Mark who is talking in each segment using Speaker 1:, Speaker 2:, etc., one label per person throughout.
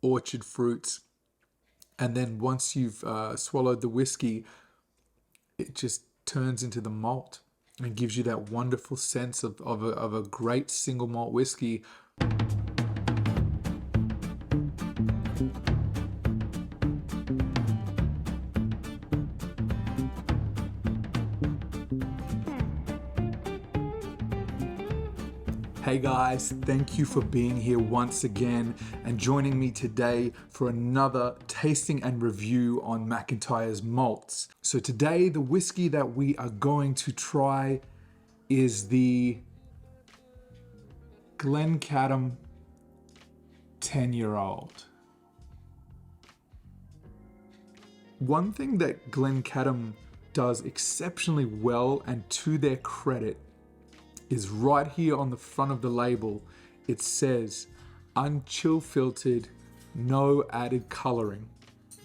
Speaker 1: orchard fruits. And then once you've swallowed the whiskey, it just turns into the malt and gives you that wonderful sense of a great single malt whiskey. Hey guys, thank you for being here once again and joining me today for another tasting and review on McIntyre's malts. So today the whiskey that we are going to try is the Glencadam 10-year-old. One thing that Glencadam does exceptionally well, and to their credit, is right here on the front of the label, it says unchill filtered, no added coloring.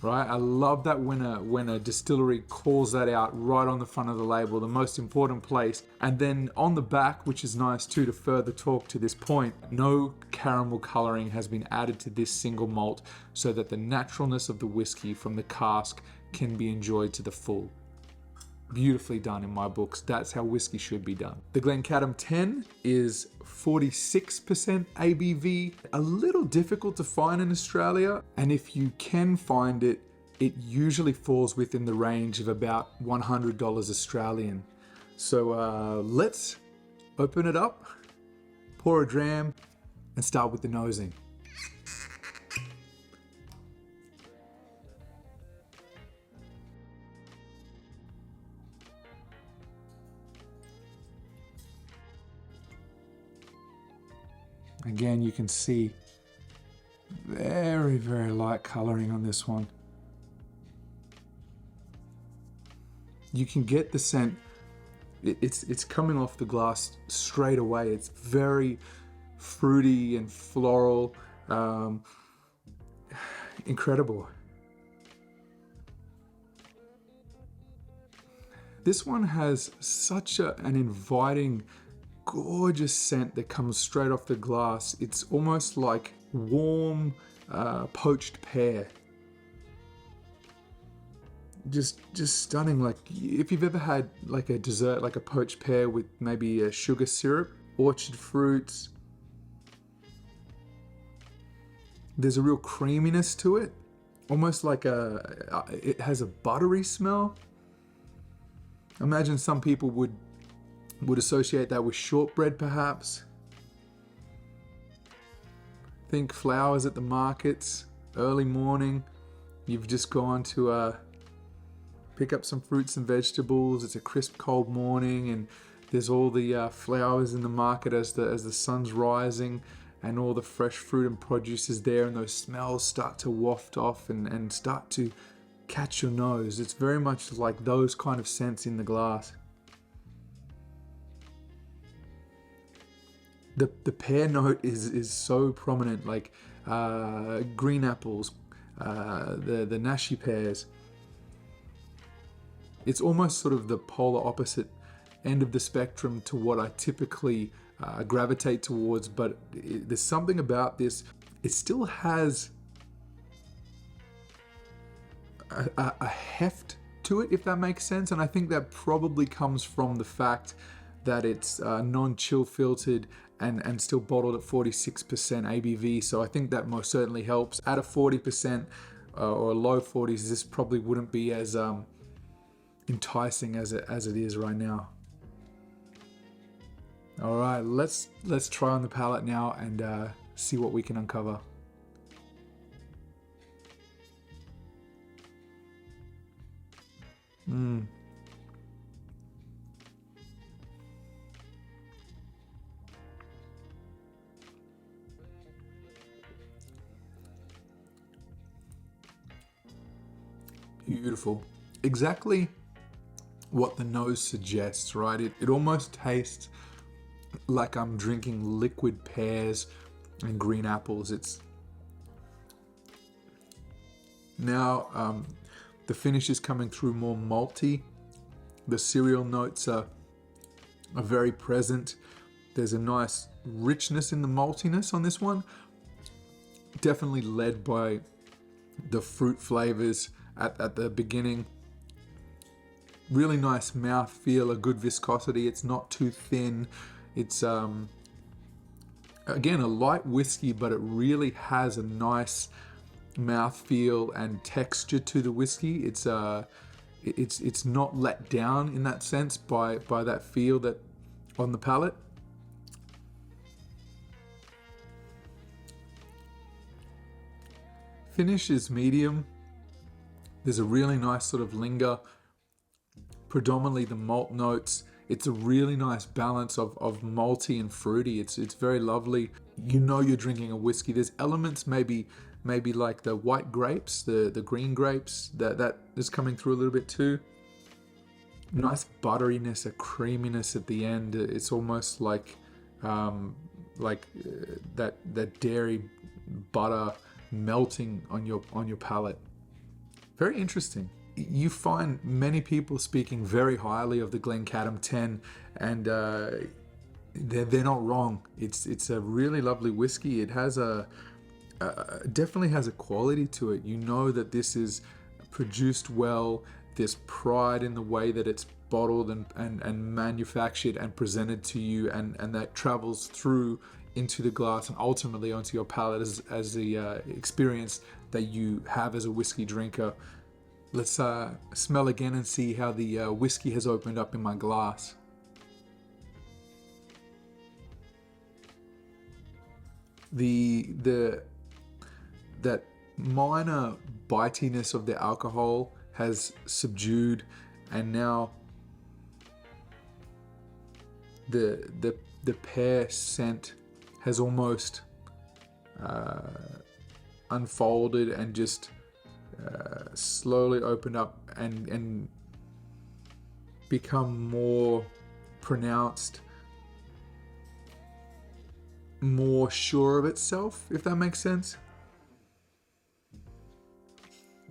Speaker 1: Right? I love that when a distillery calls that out right on the front of the label, the most important place. And then on the back, which is nice too to further talk to this point, no caramel coloring has been added to this single malt so that the naturalness of the whiskey from the cask can be enjoyed to the full. Beautifully done in my books. That's how whiskey should be done. The Glencadam 10 is 46% ABV, a little difficult to find in Australia, and if you can find it, it usually falls within the range of about $100 Australian. So let's open it up, pour a dram, and start with the nosing. Again, you can see very, very light coloring on this one. You can get the scent, it's coming off the glass straight away. It's very fruity and floral, incredible. This one has such an inviting, gorgeous scent that comes straight off the glass. It's almost like warm poached pear. Just stunning. Like if you've ever had like a dessert, like a poached pear with maybe a sugar syrup, orchard fruits. There's a real creaminess to it, almost like it has a buttery smell. Imagine some people would associate that with shortbread perhaps. Think flowers at the markets, early morning. You've just gone to pick up some fruits and vegetables. It's a crisp cold morning and there's all the flowers in the market as the sun's rising and all the fresh fruit and produce is there, and those smells start to waft off and start to catch your nose. It's very much like those kind of scents in the glass. The pear note is so prominent, like green apples, the nashi pears. It's almost sort of the polar opposite end of the spectrum to what I typically gravitate towards, but there's something about this. It still has a heft to it, if that makes sense, and I think that probably comes from the fact that it's non-chill filtered and still bottled at 46% ABV. So I think that most certainly helps. At a 40% or low 40s, this probably wouldn't be as enticing as it is right now. All right, let's try on the palate now and see what we can uncover. Beautiful. Exactly what the nose suggests, right? It almost tastes like I'm drinking liquid pears and green apples. It's now the finish is coming through more malty. The cereal notes are very present. There's a nice richness in the maltiness on this one. Definitely led by the fruit flavors at the beginning. Really nice mouth feel, a good viscosity. It's not too thin. It's again a light whiskey, but it really has a nice mouth feel and texture to the whiskey. It's not let down in that sense by that feel that on the palate. Finish is medium. There's a really nice sort of linger, predominantly the malt notes. It's a really nice balance of malty and fruity. It's very lovely. You know you're drinking a whiskey. There's elements maybe like the white grapes, the green grapes, that is coming through a little bit too. Nice butteriness, a creaminess at the end. It's almost like that dairy butter melting on your palate. Very interesting. You find many people speaking very highly of the Glencadam 10, and they're not wrong. It's a really lovely whiskey. It has definitely has a quality to it. You know that this is produced well. There's pride in the way that it's bottled and manufactured and presented to you, and that travels through into the glass and ultimately onto your palate as the experience that you have as a whiskey drinker. Let's smell again and see how the whiskey has opened up in my glass. That minor bitiness of the alcohol has subdued, and now the pear scent has almost unfolded and just slowly opened up and become more pronounced, more sure of itself, if that makes sense.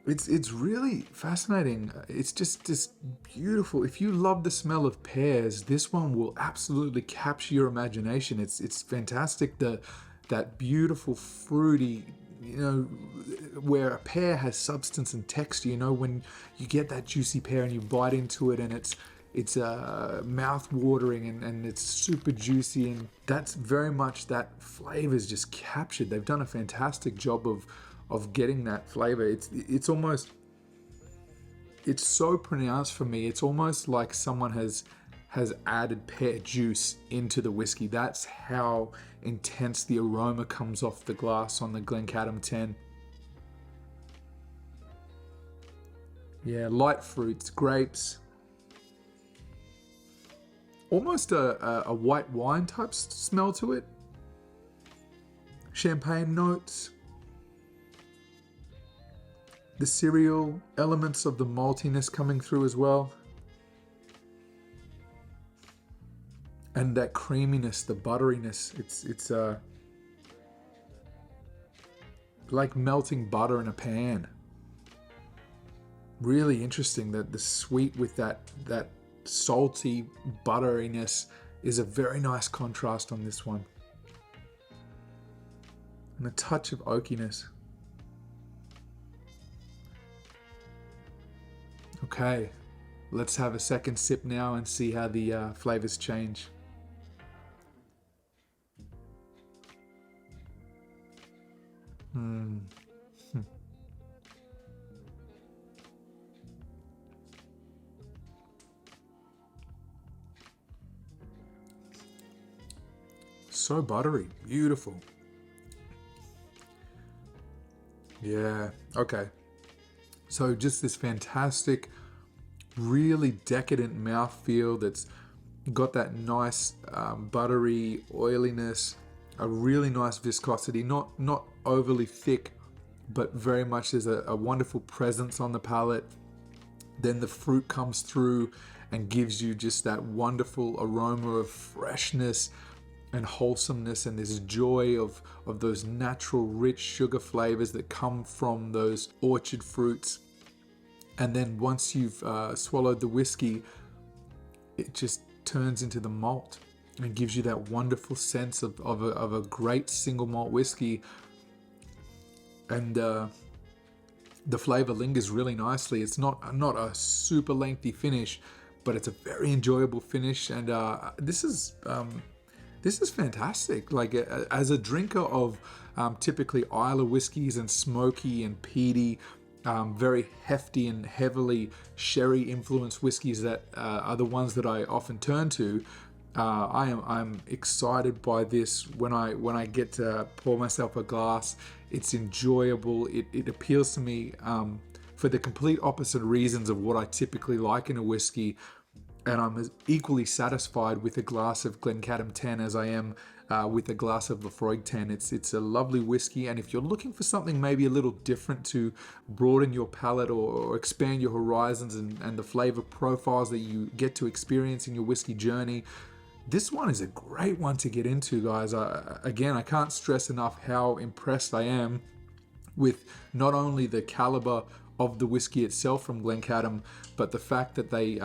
Speaker 1: It's really fascinating. It's just beautiful. If you love the smell of pears, this one will absolutely capture your imagination. It's fantastic. That beautiful fruity, where a pear has substance and texture. When you get that juicy pear and you bite into it, and it's mouth watering and it's super juicy, and that's very much that flavor is just captured. They've done a fantastic job of getting that flavor. It's almost, it's so pronounced for me. It's almost like someone has added pear juice into the whiskey. That's how intense the aroma comes off the glass on the Glencadam 10. Yeah, light fruits, grapes, almost a white wine type smell to it. Champagne notes. The cereal, elements of the maltiness coming through as well. And that creaminess, the butteriness, it's like melting butter in a pan. Really interesting that the sweet with that salty butteriness is a very nice contrast on this one. And a touch of oakiness. Okay, let's have a second sip now and see how the flavors change. So buttery, beautiful. Yeah, okay. So just this fantastic, really decadent mouthfeel that's got that nice buttery oiliness, a really nice viscosity, not overly thick, but very much there's a wonderful presence on the palate. Then the fruit comes through and gives you just that wonderful aroma of freshness and wholesomeness, and this joy of those natural rich sugar flavors that come from those orchard fruits. And then once you've swallowed the whiskey, it just turns into the malt and gives you that wonderful sense of a great single malt whiskey. and the flavor lingers really nicely. It's not a super lengthy finish, but it's a very enjoyable finish, and this is fantastic. Like as a drinker of typically Islay whiskies and smoky and peaty, very hefty and heavily sherry influenced whiskies that are the ones that I often turn to. I'm excited by this. When I get to pour myself a glass, it's enjoyable. It appeals to me for the complete opposite reasons of what I typically like in a whiskey, and I'm as equally satisfied with a glass of Glencadam 10 as I am with a glass of Lafroig 10. It's a lovely whiskey, and if you're looking for something maybe a little different to broaden your palate or expand your horizons and the flavor profiles that you get to experience in your whiskey journey, this one is a great one to get into, guys. Again, I can't stress enough how impressed I am with not only the caliber of the whiskey itself from Glencadam, but the fact that they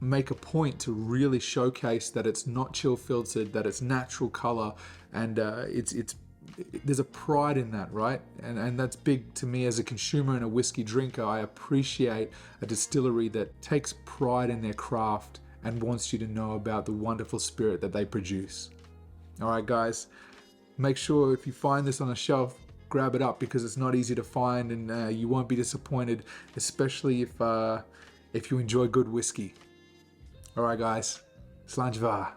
Speaker 1: make a point to really showcase that it's not chill filtered, that it's natural color, and there's a pride in that, right? And that's big to me as a consumer and a whiskey drinker. I appreciate a distillery that takes pride in their craft and wants you to know about the wonderful spirit that they produce. All right, guys, make sure if you find this on a shelf, grab it up, because it's not easy to find, and you won't be disappointed, especially if you enjoy good whiskey. All right, guys, Slàinte mhath.